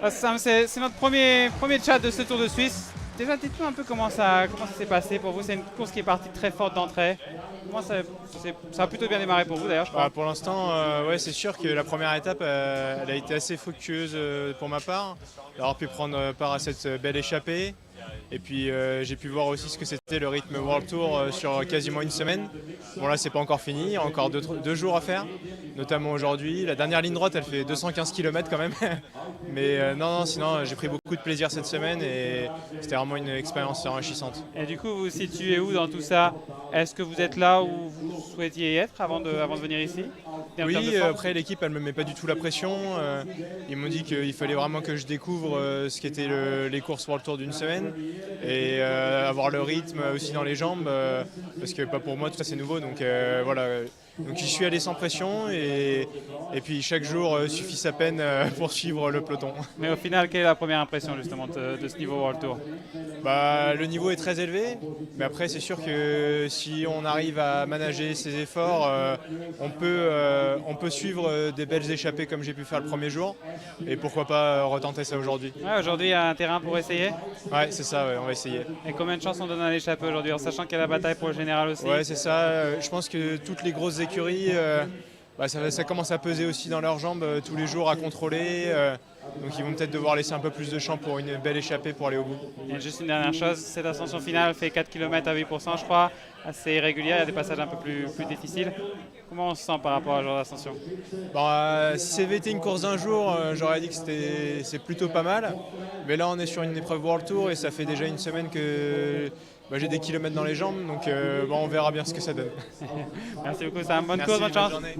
C'est notre premier chat de ce Tour de Suisse. Déjà, dites-nous un peu comment ça s'est passé pour vous. C'est une course qui est partie très forte d'entrée. Ça a plutôt bien démarré pour vous d'ailleurs, je crois. Pour l'instant, ouais, c'est sûr que la première étape, elle a été assez fructueuse pour ma part, d'avoir pu prendre part à cette belle échappée. Et puis j'ai pu voir aussi ce que c'était le rythme World Tour sur quasiment une semaine. Bon là c'est pas encore fini, il y a encore deux jours à faire, notamment aujourd'hui. La dernière ligne droite elle fait 215 km quand même. Mais non, sinon j'ai pris beaucoup de plaisir cette semaine et c'était vraiment une expérience enrichissante. Et du coup, vous vous situez où dans tout ça? Est-ce que vous êtes là où vous souhaitiez être avant de venir ici? Et en termes de Oui, forme. après l'équipe elle me met pas du tout la pression. Ils m'ont dit qu'il fallait vraiment que je découvre ce qu'étaient les courses World Tour d'une semaine et avoir le rythme aussi dans les jambes parce que pas pour moi tout ça c'est nouveau donc voilà. Donc j'y suis allé sans pression et puis chaque jour suffit sa peine pour suivre le peloton. Mais au final, quelle est la première impression justement de ce niveau World Tour? Le niveau est très élevé, mais après c'est sûr que si on arrive à manager ses efforts, on peut suivre des belles échappées comme j'ai pu faire le premier jour et pourquoi pas retenter ça aujourd'hui. Ouais, aujourd'hui, il y a un terrain pour essayer. Ouais, c'est ça, ouais, on va essayer. Et combien de chances on donne à l'échappée aujourd'hui, en sachant qu'il y a la bataille pour le général aussi? Ouais, c'est ça. Je pense que toutes les grosses écuries, ça commence à peser aussi dans leurs jambes tous les jours à contrôler. Donc ils vont peut-être devoir laisser un peu plus de champ pour une belle échappée pour aller au bout. Et juste une dernière chose, cette ascension finale fait 4 km à 8%, je crois, assez irrégulière, il y a des passages un peu plus difficiles. Comment on se sent par rapport à ce genre d'ascension? Si ça avait été une course d'un jour, j'aurais dit que c'est plutôt pas mal. Mais là, on est sur une épreuve World Tour et ça fait déjà une semaine que j'ai des kilomètres dans les jambes. Donc on verra bien ce que ça donne. Merci beaucoup, Sam. Bonne Merci, course, bonne chance. journée.